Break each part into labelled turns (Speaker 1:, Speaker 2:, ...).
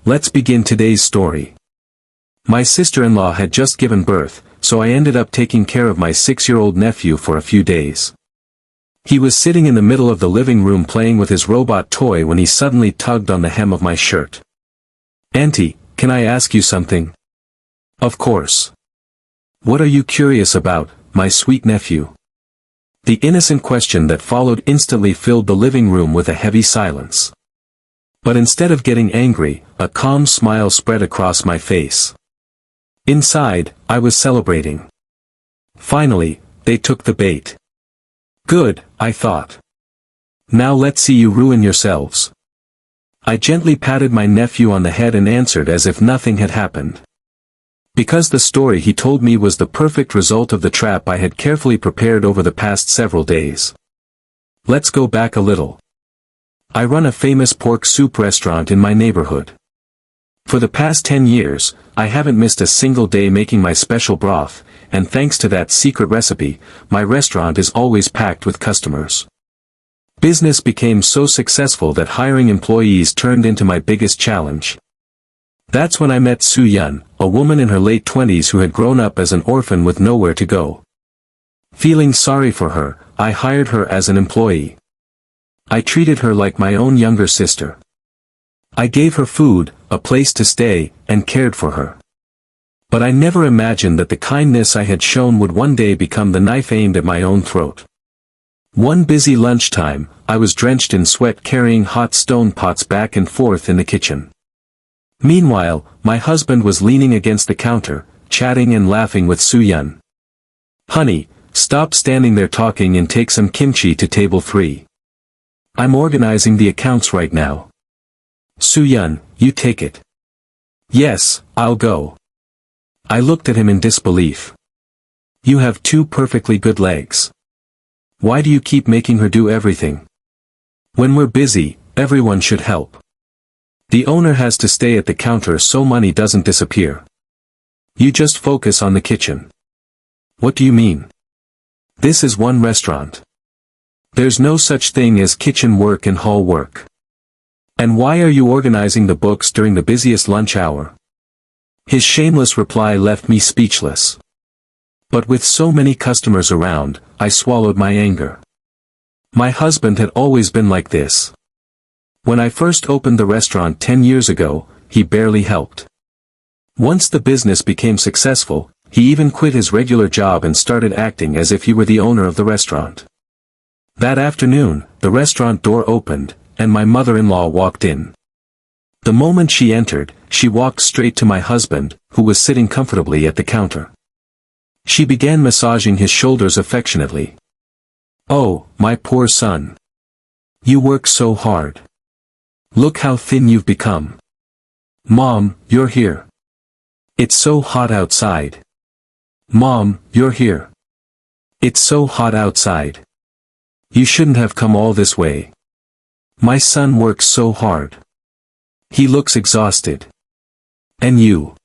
Speaker 1: Let's begin today's story. My sister-in-law had just given birth, so I ended up taking care of my 6-year-old nephew for a few days. He was sitting in the middle of the living room playing with his robot toy when he suddenly tugged on the hem of my shirt. "Auntie, can I ask you something?" "Of course." "What are you curious about, my sweet nephew?" The innocent question that followed instantly filled the living room with a heavy silence. But instead of getting angry, a calm smile spread across my face. Inside, I was celebrating. Finally, they took the bait. Good, I thought. Now let's see you ruin yourselves. I gently patted my nephew on the head and answered as if nothing had happened. Because the story he told me was the perfect result of the trap I had carefully prepared over the past several days. Let's go back a little. I run a famous pork soup restaurant in my neighborhood. For the past 10 years, I haven't missed a single day making my special broth, and thanks to that secret recipe, my restaurant is always packed with customers. Business became so successful that hiring employees turned into my biggest challenge. That's when I met Su Yun, a woman in her late 20s who had grown up as an orphan with nowhere to go. Feeling sorry for her, I hired her as an employee. I treated her like my own younger sister. I gave her food, a place to stay, and cared for her. But I never imagined that the kindness I had shown would one day become the knife aimed at my own throat. One busy lunchtime, I was drenched in sweat carrying hot stone pots back and forth in the kitchen. Meanwhile, my husband was leaning against the counter, chatting and laughing with Su Yun. "Honey, stop standing there talking and take some kimchi to table 3. I'm organizing the accounts right now." "Su Yun, you take it." "Yes, I'll go." I looked at him in disbelief. "You have 2 perfectly good legs. Why do you keep making her do everything? When we're busy, everyone should help. The owner has to stay at the counter so money doesn't disappear. You just focus on the kitchen." "What do you mean? This is one restaurant. There's no such thing as kitchen work and hall work. And why are you organizing the books during the busiest lunch hour?" His shameless reply left me speechless. But with so many customers around, I swallowed my anger. My husband had always been like this. When I first opened the restaurant 10 years ago, he barely helped. Once the business became successful, he even quit his regular job and started acting as if he were the owner of the restaurant. That afternoon, the restaurant door opened, and my mother-in-law walked in. The moment she entered, she walked straight to my husband, who was sitting comfortably at the counter. She began massaging his shoulders affectionately. "Oh, my poor son. You work so hard. Look how thin you've become. Mom, you're here. It's so hot outside. Mom, you're here. It's so hot outside. You shouldn't have come all this way. My son works so hard. He looks exhausted. And you."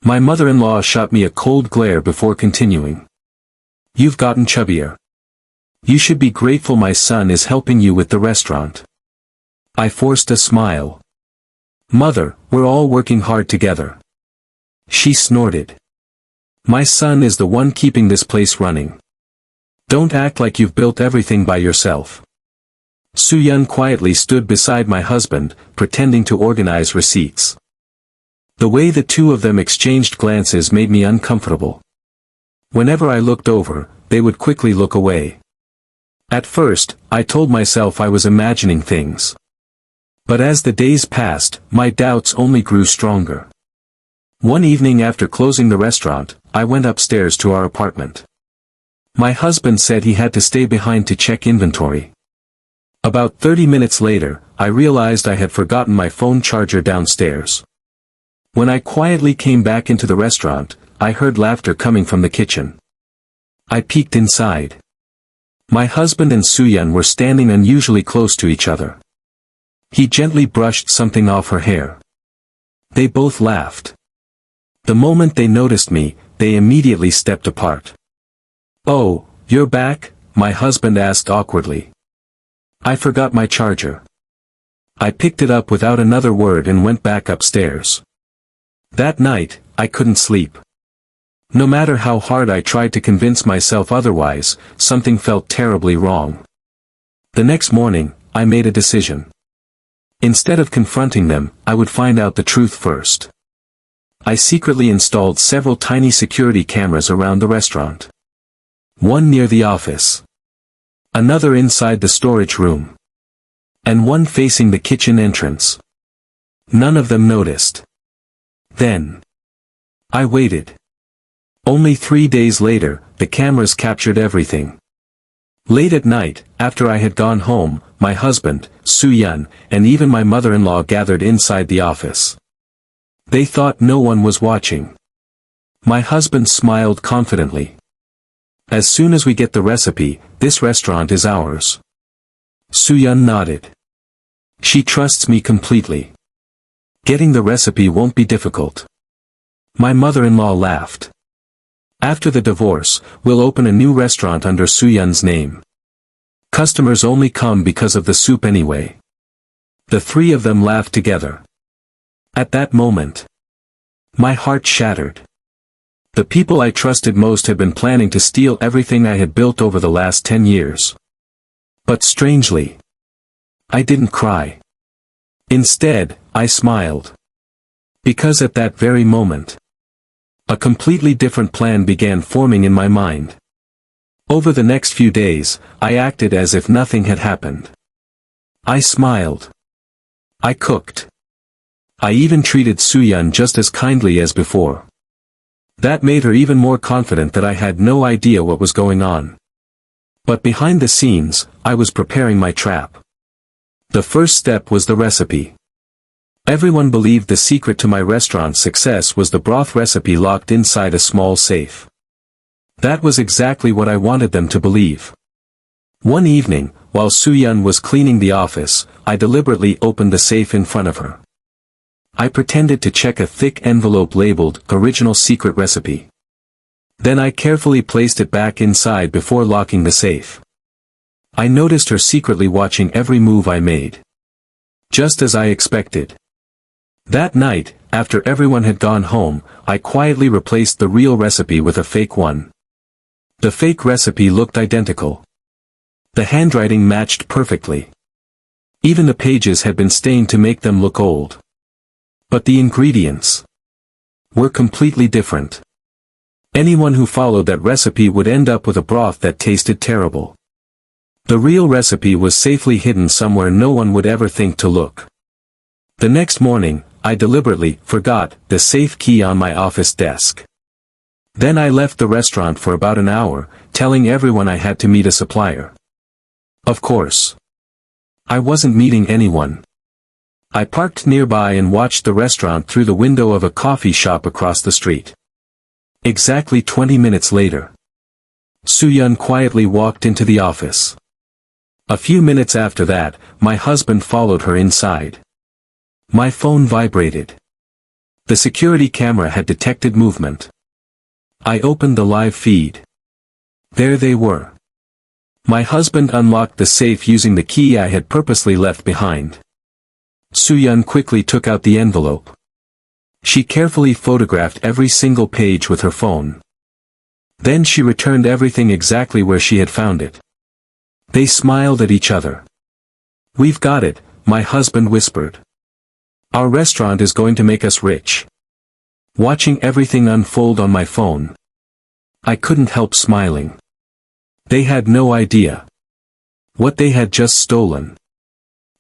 Speaker 1: My mother-in-law shot me a cold glare before continuing. "You've gotten chubbier. You should be grateful my son is helping you with the restaurant." I forced a smile. "Mother, we're all working hard together." She snorted. "My son is the one keeping this place running. Don't act like you've built everything by yourself." Su Yun quietly stood beside my husband, pretending to organize receipts. The way the two of them exchanged glances made me uncomfortable. Whenever I looked over, they would quickly look away. At first, I told myself I was imagining things. But as the days passed, my doubts only grew stronger. One evening after closing the restaurant, I went upstairs to our apartment. My husband said he had to stay behind to check inventory. About 30 minutes later, I realized I had forgotten my phone charger downstairs. When I quietly came back into the restaurant, I heard laughter coming from the kitchen. I peeked inside. My husband and Su Yun were standing unusually close to each other. He gently brushed something off her hair. They both laughed. The moment they noticed me, they immediately stepped apart. "Oh, you're back?" my husband asked awkwardly. "I forgot my charger." I picked it up without another word and went back upstairs. That night, I couldn't sleep. No matter how hard I tried to convince myself otherwise, something felt terribly wrong. The next morning, I made a decision. Instead of confronting them, I would find out the truth first. I secretly installed several tiny security cameras around the restaurant. One near the office. Another inside the storage room. And one facing the kitchen entrance. None of them noticed. Then I waited. Only 3 days later, the cameras captured everything. Late at night, after I had gone home, my husband, Soo-yeon, and even my mother-in-law gathered inside the office. They thought no one was watching. My husband smiled confidently. As soon as we get the recipe, this restaurant is ours. Soo-yeon nodded. She trusts me completely. Getting the recipe won't be difficult. My mother-in-law laughed. After the divorce, we'll open a new restaurant under Soo-yeon's name. Customers only come because of the soup anyway. The three of them laughed together. At that moment, my heart shattered. The people I trusted most had been planning to steal everything I had built over the last 10 years. But strangely, I didn't cry. Instead, I smiled. Because at that very moment, a completely different plan began forming in my mind. Over the next few days, I acted as if nothing had happened. I smiled. I cooked. I even treated Soo-yeon just as kindly as before. That made her even more confident that I had no idea what was going on. But behind the scenes, I was preparing my trap. The first step was the recipe. Everyone believed the secret to my restaurant's success was the broth recipe locked inside a small safe. That was exactly what I wanted them to believe. One evening, while Soo-yeon was cleaning the office, I deliberately opened the safe in front of her. I pretended to check a thick envelope labeled "Original Secret Recipe." Then I carefully placed it back inside before locking the safe. I noticed her secretly watching every move I made. Just as I expected. That night, after everyone had gone home, I quietly replaced the real recipe with a fake one. The fake recipe looked identical. The handwriting matched perfectly. Even the pages had been stained to make them look old. But the ingredients were completely different. Anyone who followed that recipe would end up with a broth that tasted terrible. The real recipe was safely hidden somewhere no one would ever think to look. The next morning, I deliberately forgot the safe key on my office desk. Then I left the restaurant for about an hour, telling everyone I had to meet a supplier. Of course, I wasn't meeting anyone. I parked nearby and watched the restaurant through the window of a coffee shop across the street. Exactly 20 minutes later, Soo-yeon quietly walked into the office. A few minutes after that, my husband followed her inside. My phone vibrated. The security camera had detected movement. I opened the live feed. There they were. My husband unlocked the safe using the key I had purposely left behind. Soo-yeon quickly took out the envelope. She carefully photographed every single page with her phone. Then she returned everything exactly where she had found it. They smiled at each other. "We've got it," my husband whispered. "Our restaurant is going to make us rich." Watching everything unfold on my phone, I couldn't help smiling. They had no idea. What they had just stolen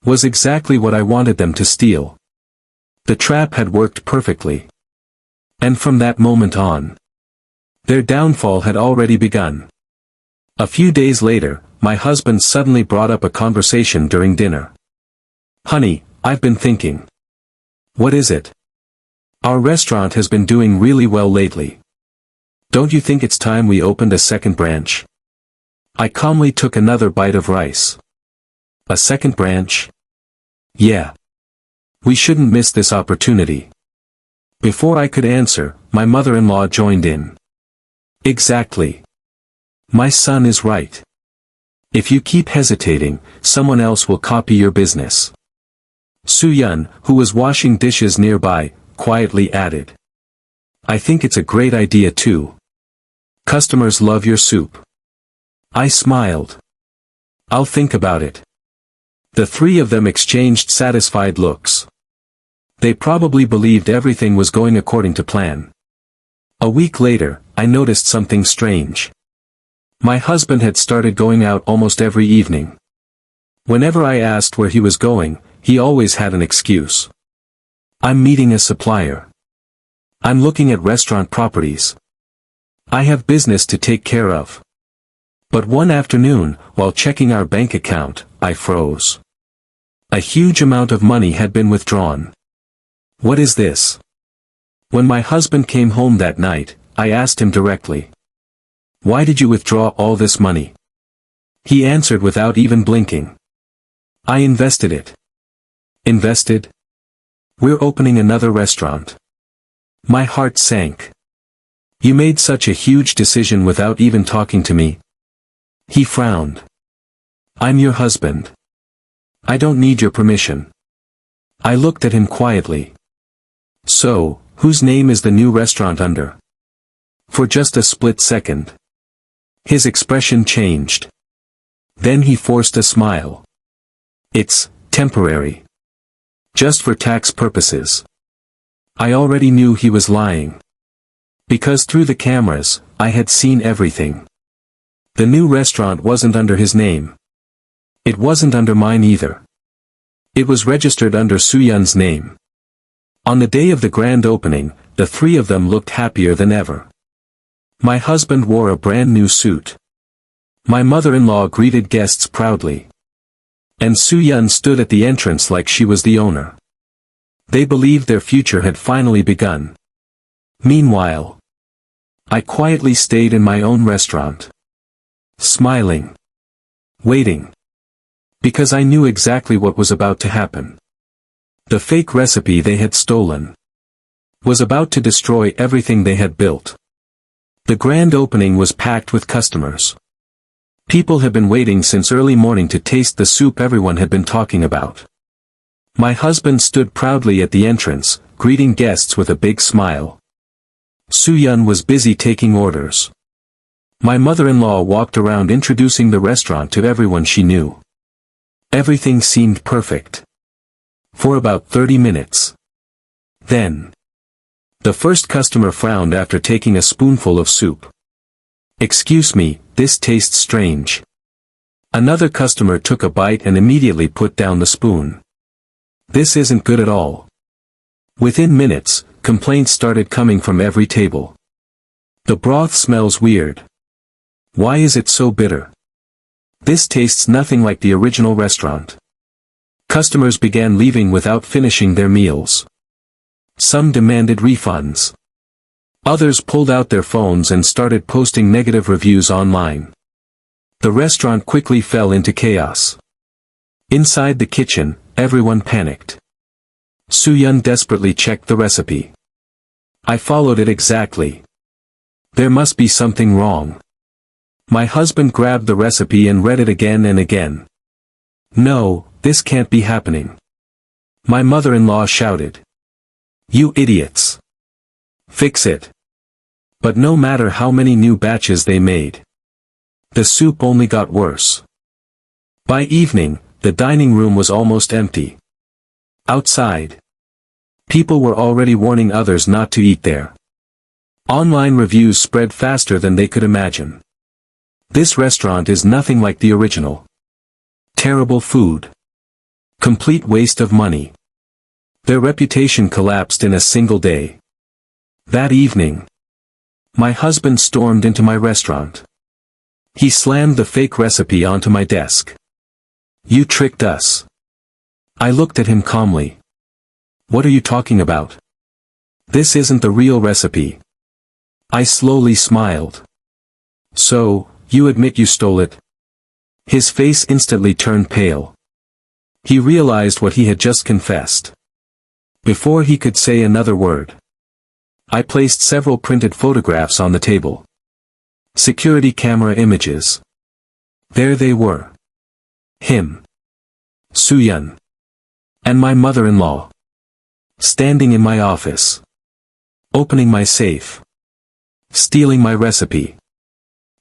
Speaker 1: was exactly what I wanted them to steal. The trap had worked perfectly. And from that moment on, their downfall had already begun. A few days later, my husband suddenly brought up a conversation during dinner. "Honey, I've been thinking." "What is it?" "Our restaurant has been doing really well lately. Don't you think it's time we opened a second branch?" I calmly took another bite of rice. "A second branch?" "Yeah. We shouldn't miss this opportunity." Before I could answer, my mother-in-law joined in. "Exactly. My son is right. If you keep hesitating, someone else will copy your business." Su-yun, who was washing dishes nearby, quietly added. I think it's a great idea too. Customers love your soup. I smiled. I'll think about it. The three of them exchanged satisfied looks. They probably believed everything was going according to plan. A week later, I noticed something strange. My husband had started going out almost every evening. Whenever I asked where he was going, he always had an excuse. I'm meeting a supplier. I'm looking at restaurant properties. I have business to take care of. But one afternoon, while checking our bank account, I froze. A huge amount of money had been withdrawn. What is this? When my husband came home that night, I asked him directly. Why did you withdraw all this money? He answered without even blinking. I invested it. Invested? We're opening another restaurant. My heart sank. You made such a huge decision without even talking to me. He frowned. I'm your husband. I don't need your permission. I looked at him quietly. So, whose name is the new restaurant under? For just a split second. His expression changed. Then he forced a smile. It's temporary. Just for tax purposes. I already knew he was lying. Because through the cameras, I had seen everything. The new restaurant wasn't under his name. It wasn't under mine either. It was registered under Su-yun's name. On the day of the grand opening, the three of them looked happier than ever. My husband wore a brand new suit. My mother-in-law greeted guests proudly. And Su-yun stood at the entrance like she was the owner. They believed their future had finally begun. Meanwhile, I quietly stayed in my own restaurant. Smiling. Waiting. Because I knew exactly what was about to happen. The fake recipe they had stolen was about to destroy everything they had built. The grand opening was packed with customers. People had been waiting since early morning to taste the soup everyone had been talking about. My husband stood proudly at the entrance, greeting guests with a big smile. Su-yun was busy taking orders. My mother-in-law walked around introducing the restaurant to everyone she knew. Everything seemed perfect. For about 30 minutes. Then, the first customer frowned after taking a spoonful of soup. Excuse me, this tastes strange. Another customer took a bite and immediately put down the spoon. This isn't good at all. Within minutes, complaints started coming from every table. The broth smells weird. Why is it so bitter? This tastes nothing like the original restaurant. Customers began leaving without finishing their meals. Some demanded refunds. Others pulled out their phones and started posting negative reviews online. The restaurant quickly fell into chaos. Inside the kitchen, everyone panicked. Su-yun desperately checked the recipe. I followed it exactly. There must be something wrong. My husband grabbed the recipe and read it again and again. No, this can't be happening. My mother-in-law shouted. You idiots. Fix it. But no matter how many new batches they made, the soup only got worse. By evening, the dining room was almost empty. Outside, people were already warning others not to eat there. Online reviews spread faster than they could imagine. This restaurant is nothing like the original. Terrible food. Complete waste of money. Their reputation collapsed in a single day. That evening, my husband stormed into my restaurant. He slammed the fake recipe onto my desk. You tricked us. I looked at him calmly. What are you talking about? This isn't the real recipe. I slowly smiled. So, you admit you stole it? His face instantly turned pale. He realized what he had just confessed. Before he could say another word, I placed several printed photographs on the table. Security camera images. There they were. Him. Su-yun. And my mother-in-law. Standing in my office. Opening my safe. Stealing my recipe.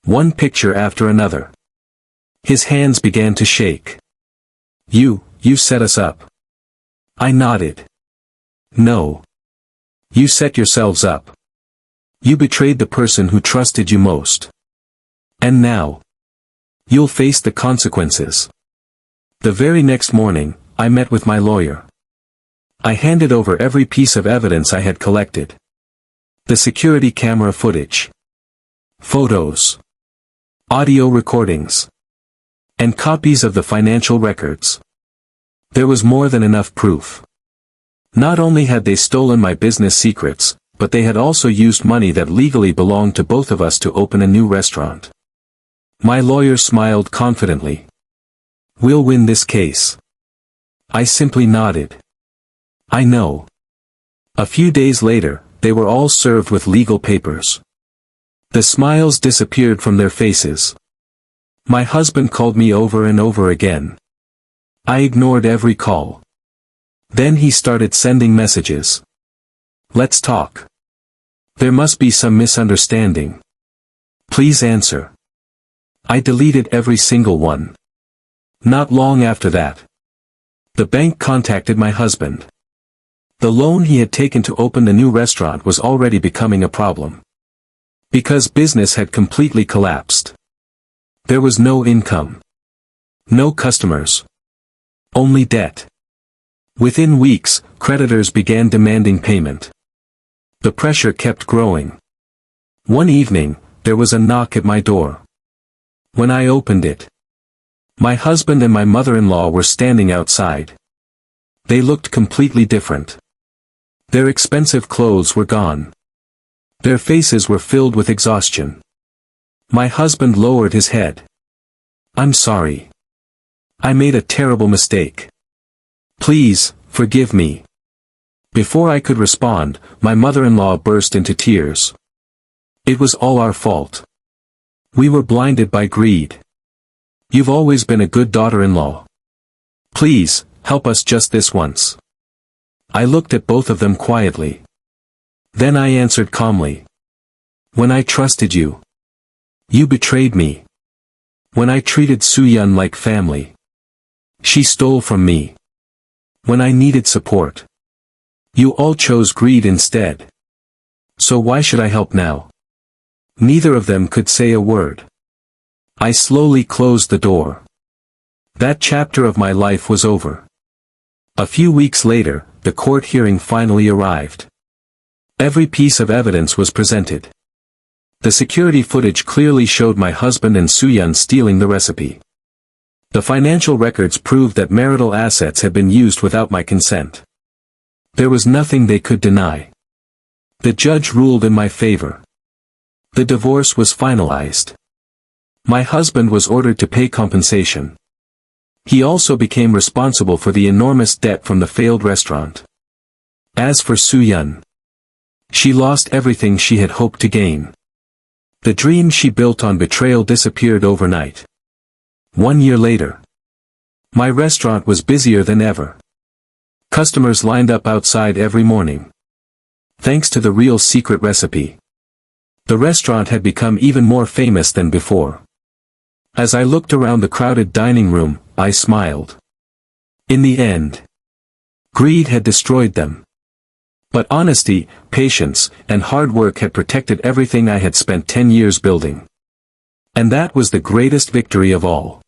Speaker 1: One picture after another. His hands began to shake. You set us up. I nodded. No. You set yourselves up. You betrayed the person who trusted you most. And now. You'll face the consequences. The very next morning, I met with my lawyer. I handed over every piece of evidence I had collected. The security camera footage. Photos. Audio recordings. And copies of the financial records. There was more than enough proof. Not only had they stolen my business secrets, but they had also used money that legally belonged to both of us to open a new restaurant. My lawyer smiled confidently. We'll win this case. I simply nodded. I know. A few days later, they were all served with legal papers. The smiles disappeared from their faces. My husband called me over and over again. I ignored every call. Then he started sending messages. Let's talk. There must be some misunderstanding. Please answer. I deleted every single one. Not long after that. The bank contacted my husband. The loan he had taken to open the new restaurant was already becoming a problem. Because business had completely collapsed. There was no income. No customers. Only debt. Within weeks, creditors began demanding payment. The pressure kept growing. One evening, there was a knock at my door. When I opened it, my husband and my mother-in-law were standing outside. They looked completely different. Their expensive clothes were gone. Their faces were filled with exhaustion. My husband lowered his head. I'm sorry. I made a terrible mistake. Please, forgive me. Before I could respond, my mother-in-law burst into tears. It was all our fault. We were blinded by greed. You've always been a good daughter-in-law. Please, help us just this once. I looked at both of them quietly. Then I answered calmly. When I trusted you. You betrayed me. When I treated Soo-Yun like family. She stole from me. When I needed support. You all chose greed instead. So why should I help now? Neither of them could say a word. I slowly closed the door. That chapter of my life was over. A few weeks later, the court hearing finally arrived. Every piece of evidence was presented. The security footage clearly showed my husband and Soo-Yun stealing the recipe. The financial records proved that marital assets had been used without my consent. There was nothing they could deny. The judge ruled in my favor. The divorce was finalized. My husband was ordered to pay compensation. He also became responsible for the enormous debt from the failed restaurant. As for Soo-Yun, she lost everything she had hoped to gain. The dream she built on betrayal disappeared overnight. 1 year later, my restaurant was busier than ever. Customers lined up outside every morning. Thanks to the real secret recipe. The restaurant had become even more famous than before. As I looked around the crowded dining room, I smiled. In the end, greed had destroyed them. But honesty, patience, and hard work had protected everything I had spent 10 years building. And that was the greatest victory of all.